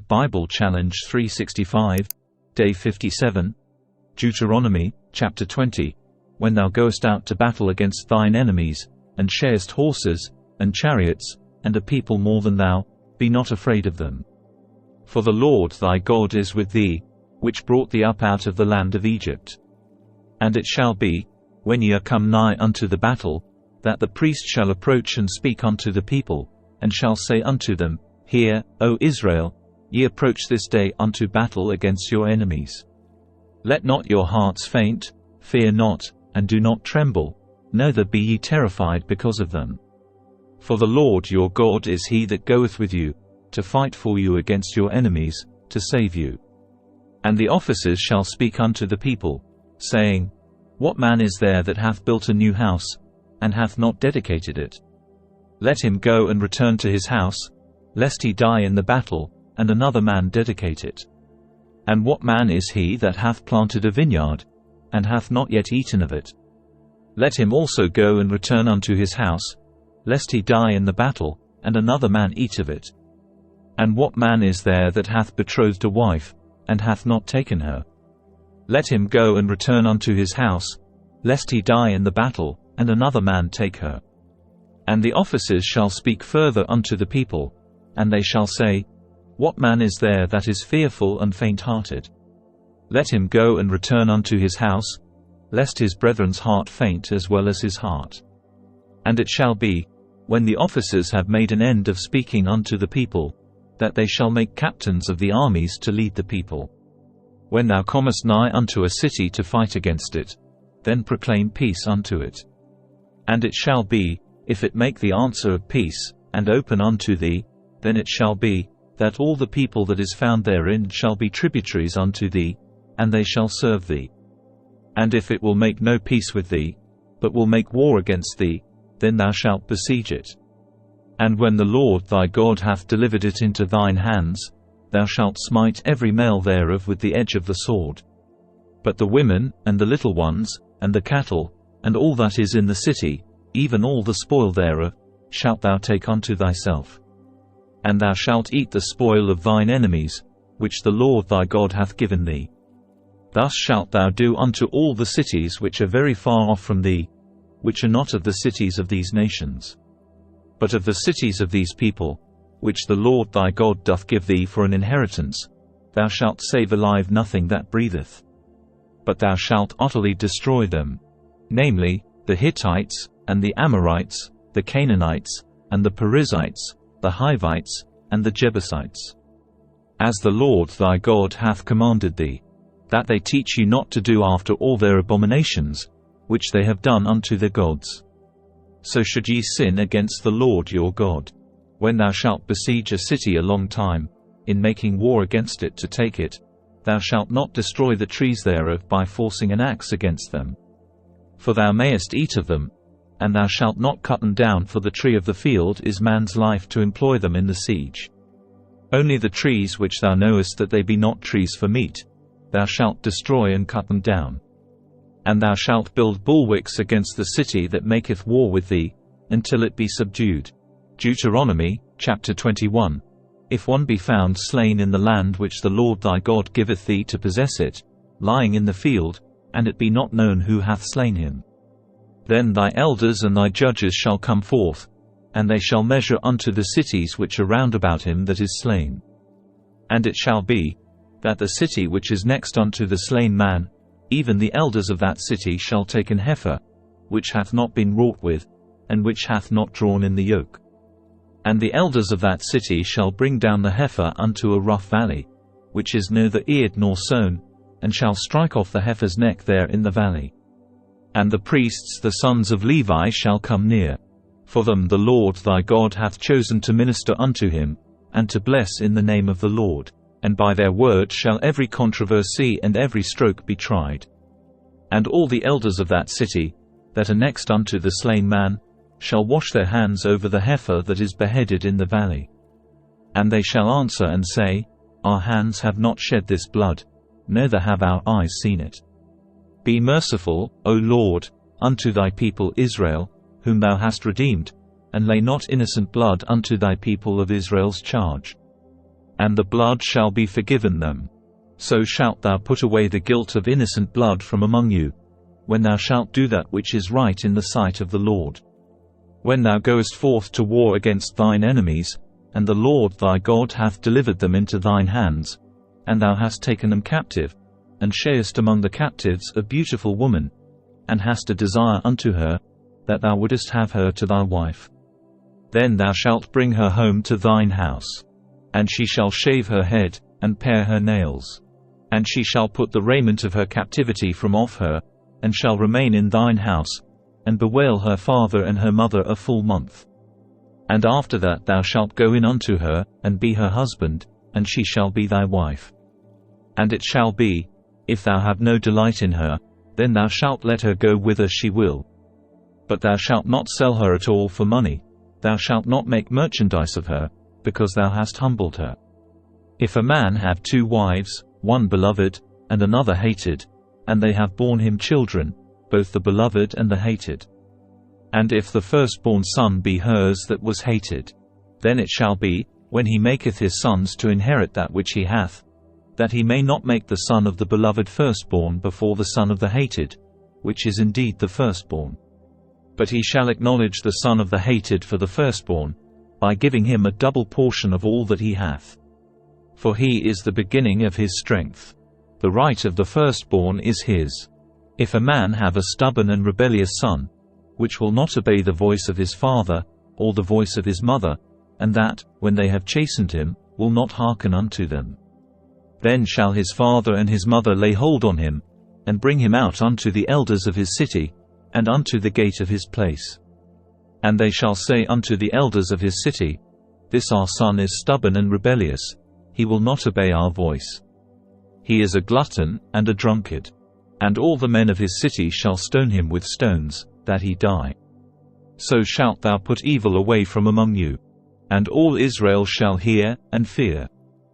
Bible Challenge 365, Day 57. Deuteronomy, chapter 20. When thou goest out to battle against thine enemies, and sharest horses, and chariots, and a people more than thou, be not afraid of them. For the Lord thy God is with thee, which brought thee up out of the land of Egypt. And it shall be, when ye are come nigh unto the battle, that the priest shall approach and speak unto the people, and shall say unto them, Hear, O Israel, ye approach this day unto battle against your enemies. Let not your hearts faint, fear not, and do not tremble, neither be ye terrified because of them. For the Lord your God is he that goeth with you, to fight for you against your enemies, to save you. And the officers shall speak unto the people, saying, What man is there that hath built a new house, and hath not dedicated it? Let him go and return to his house, lest he die in the battle, and another man dedicate it. And what man is he that hath planted a vineyard, and hath not yet eaten of it? Let him also go and return unto his house, lest he die in the battle, and another man eat of it. And what man is there that hath betrothed a wife, and hath not taken her? Let him go and return unto his house, lest he die in the battle, and another man take her. And the officers shall speak further unto the people, and they shall say, What man is there that is fearful and faint-hearted? Let him go and return unto his house, lest his brethren's heart faint as well as his heart. And it shall be, when the officers have made an end of speaking unto the people, that they shall make captains of the armies to lead the people. When thou comest nigh unto a city to fight against it, then proclaim peace unto it. And it shall be, if it make the answer of peace, and open unto thee, then it shall be, that all the people that is found therein shall be tributaries unto thee, and they shall serve thee. And if it will make no peace with thee, but will make war against thee, then thou shalt besiege it. And when the Lord thy God hath delivered it into thine hands, thou shalt smite every male thereof with the edge of the sword. But the women, and the little ones, and the cattle, and all that is in the city, even all the spoil thereof, shalt thou take unto thyself. And thou shalt eat the spoil of thine enemies, which the Lord thy God hath given thee. Thus shalt thou do unto all the cities which are very far off from thee, which are not of the cities of these nations, but of the cities of these people, which the Lord thy God doth give thee for an inheritance. Thou shalt save alive nothing that breatheth. But thou shalt utterly destroy them, namely, the Hittites, and the Amorites, the Canaanites, and the Perizzites, the Hivites, and the Jebusites. As the Lord thy God hath commanded thee, that they teach you not to do after all their abominations, which they have done unto their gods. So should ye sin against the Lord your God. When thou shalt besiege a city a long time, in making war against it to take it, thou shalt not destroy the trees thereof by forcing an axe against them. For thou mayest eat of them, and thou shalt not cut them down, for the tree of the field is man's life to employ them in the siege. Only the trees which thou knowest that they be not trees for meat, thou shalt destroy and cut them down. And thou shalt build bulwarks against the city that maketh war with thee, until it be subdued. Deuteronomy, chapter 21. If one be found slain in the land which the Lord thy God giveth thee to possess it, lying in the field, and it be not known who hath slain him, then thy elders and thy judges shall come forth, and they shall measure unto the cities which are round about him that is slain. And it shall be, that the city which is next unto the slain man, even the elders of that city shall take an heifer, which hath not been wrought with, and which hath not drawn in the yoke. And the elders of that city shall bring down the heifer unto a rough valley, which is neither eared nor sown, and shall strike off the heifer's neck there in the valley. And the priests the sons of Levi shall come near. For them the Lord thy God hath chosen to minister unto him, and to bless in the name of the Lord, and by their word shall every controversy and every stroke be tried. And all the elders of that city, that are next unto the slain man, shall wash their hands over the heifer that is beheaded in the valley. And they shall answer and say, Our hands have not shed this blood, neither have our eyes seen it. Be merciful, O Lord, unto thy people Israel, whom thou hast redeemed, and lay not innocent blood unto thy people of Israel's charge. and the blood shall be forgiven them. So shalt thou put away the guilt of innocent blood from among you, when thou shalt do that which is right in the sight of the Lord. When thou goest forth to war against thine enemies, and the Lord thy God hath delivered them into thine hands, and thou hast taken them captive, and sharest among the captives a beautiful woman, and hast a desire unto her, that thou wouldest have her to thy wife. Then thou shalt bring her home to thine house. And she shall shave her head, and pare her nails. And she shall put the raiment of her captivity from off her, and shall remain in thine house, and bewail her father and her mother a full month. And after that thou shalt go in unto her, and be her husband, and she shall be thy wife. And it shall be, if thou have no delight in her, then thou shalt let her go whither she will. But thou shalt not sell her at all for money, thou shalt not make merchandise of her, because thou hast humbled her. If a man have 2 wives, one beloved, and another hated, and they have borne him children, both the beloved and the hated. And if the firstborn son be hers that was hated, then it shall be, when he maketh his sons to inherit that which he hath, that he may not make the son of the beloved firstborn before the son of the hated, which is indeed the firstborn. But he shall acknowledge the son of the hated for the firstborn, by giving him a double portion of all that he hath. For he is the beginning of his strength. The right of the firstborn is his. If a man have a stubborn and rebellious son, which will not obey the voice of his father, or the voice of his mother, and that, when they have chastened him, will not hearken unto them, then shall his father and his mother lay hold on him, and bring him out unto the elders of his city, and unto the gate of his place. And they shall say unto the elders of his city, This our son is stubborn and rebellious, he will not obey our voice. He is a glutton, and a drunkard. And all the men of his city shall stone him with stones, that he die. So shalt thou put evil away from among you. And all Israel shall hear, and fear.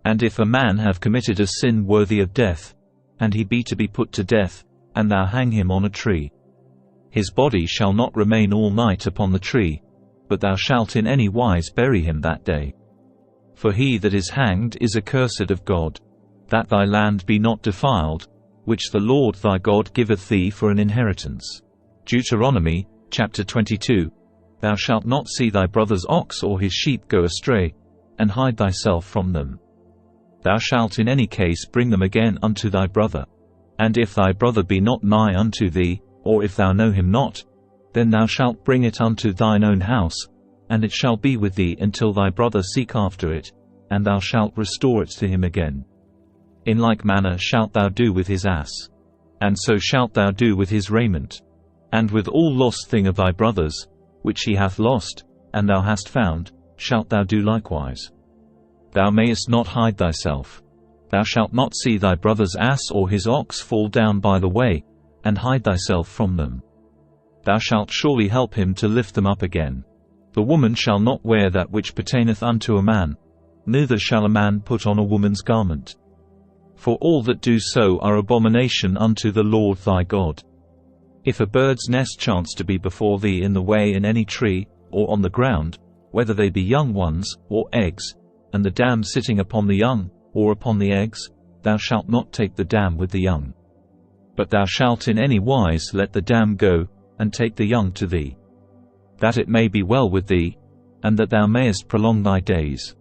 And if a man have committed a sin worthy of death, and he be to be put to death, and thou hang him on a tree, his body shall not remain all night upon the tree, but thou shalt in any wise bury him that day. For he that is hanged is accursed of God, that thy land be not defiled, which the Lord thy God giveth thee for an inheritance. Deuteronomy, chapter 22. Thou shalt not see thy brother's ox or his sheep go astray, and hide thyself from them. Thou shalt in any case bring them again unto thy brother. And if thy brother be not nigh unto thee, or if thou know him not, then thou shalt bring it unto thine own house, and it shall be with thee until thy brother seek after it, and thou shalt restore it to him again. In like manner shalt thou do with his ass. And so shalt thou do with his raiment. And with all lost thing of thy brother's, which he hath lost, and thou hast found, shalt thou do likewise. Thou mayest not hide thyself. Thou shalt not see thy brother's ass or his ox fall down by the way, and hide thyself from them. Thou shalt surely help him to lift them up again. The woman shall not wear that which pertaineth unto a man, neither shall a man put on a woman's garment. For all that do so are abomination unto the Lord thy God. If a bird's nest chance to be before thee in the way in any tree, or on the ground, whether they be young ones, or eggs, and the dam sitting upon the young, or upon the eggs, thou shalt not take the dam with the young. But thou shalt in any wise let the dam go, and take the young to thee, that it may be well with thee, and that thou mayest prolong thy days.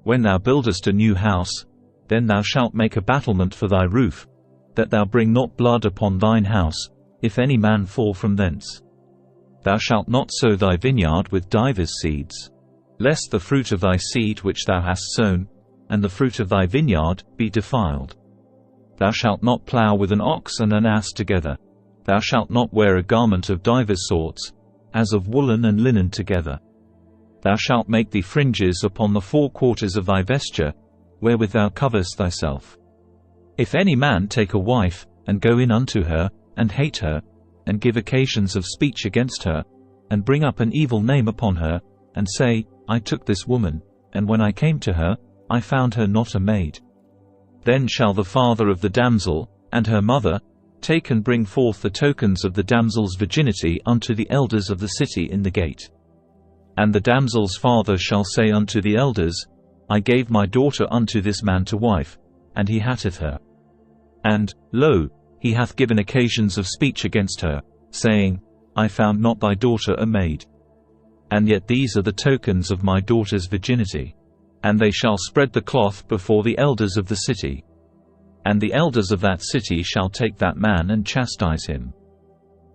When thou buildest a new house, then thou shalt make a battlement for thy roof, that thou bring not blood upon thine house, if any man fall from thence. Thou shalt not sow thy vineyard with divers seeds, lest the fruit of thy seed which thou hast sown, and the fruit of thy vineyard, be defiled. Thou shalt not plough with an ox and an ass together. Thou shalt not wear a garment of divers sorts, as of woolen and linen together. Thou shalt make thee fringes upon the 4 quarters of thy vesture, wherewith thou coverest thyself. If any man take a wife, and go in unto her, and hate her, and give occasions of speech against her, and bring up an evil name upon her, and say, I took this woman, and when I came to her, I found her not a maid. Then shall the father of the damsel, and her mother, take and bring forth the tokens of the damsel's virginity unto the elders of the city in the gate. And the damsel's father shall say unto the elders, I gave my daughter unto this man to wife, and he hateth her. And, lo, he hath given occasions of speech against her, saying, I found not thy daughter a maid. And yet these are the tokens of my daughter's virginity. And they shall spread the cloth before the elders of the city. And the elders of that city shall take that man and chastise him.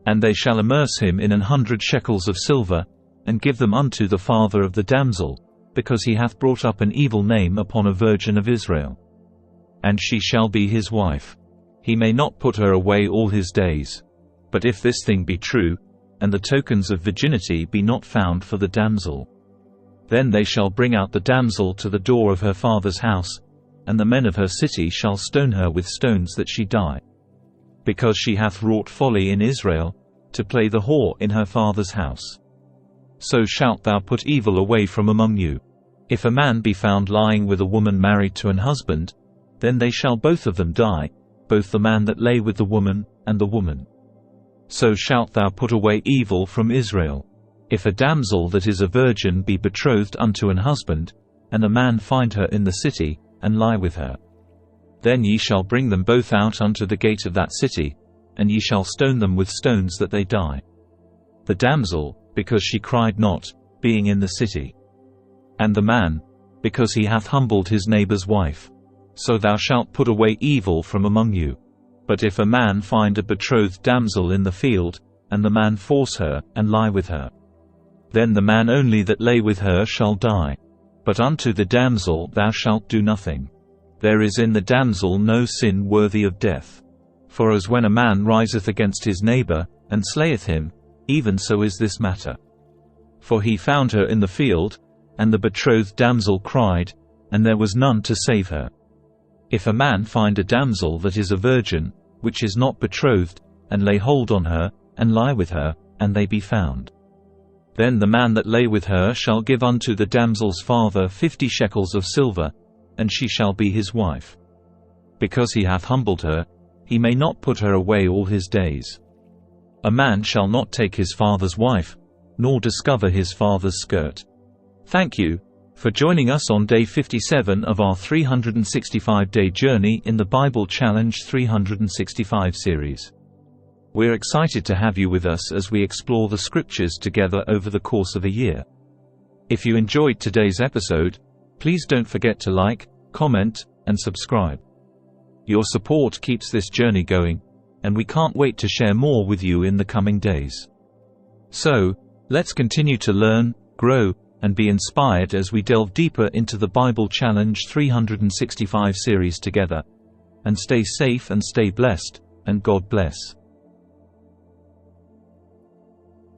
And they shall immerse him in 100 shekels of silver, and give them unto the father of the damsel, because he hath brought up an evil name upon a virgin of Israel. And she shall be his wife. He may not put her away all his days. But if this thing be true, and the tokens of virginity be not found for the damsel, then they shall bring out the damsel to the door of her father's house, and the men of her city shall stone her with stones that she die. Because she hath wrought folly in Israel, to play the whore in her father's house. So shalt thou put evil away from among you. If a man be found lying with a woman married to an husband, then they shall both of them die, both the man that lay with the woman, and the woman. So shalt thou put away evil from Israel. If a damsel that is a virgin be betrothed unto an husband, and a man find her in the city, and lie with her, then ye shall bring them both out unto the gate of that city, and ye shall stone them with stones that they die. The damsel, because she cried not, being in the city. And the man, because he hath humbled his neighbour's wife. So thou shalt put away evil from among you. But if a man find a betrothed damsel in the field, and the man force her, and lie with her, then the man only that lay with her shall die. But unto the damsel thou shalt do nothing. There is in the damsel no sin worthy of death. For as when a man riseth against his neighbour, and slayeth him, even so is this matter. For he found her in the field, and the betrothed damsel cried, and there was none to save her. If a man find a damsel that is a virgin, which is not betrothed, and lay hold on her, and lie with her, and they be found, then the man that lay with her shall give unto the damsel's father 50 shekels of silver, and she shall be his wife. Because he hath humbled her, he may not put her away all his days. A man shall not take his father's wife, nor discover his father's skirt. Thank you for joining us on day 57 of our 365-day journey in the Bible Challenge 365 series. We're excited to have you with us as we explore the scriptures together over the course of a year. If you enjoyed today's episode, please don't forget to like, comment, and subscribe. Your support keeps this journey going, and we can't wait to share more with you in the coming days. So, let's continue to learn, grow, and be inspired as we delve deeper into the Bible Challenge 365 series together. And stay safe and stay blessed, and God bless.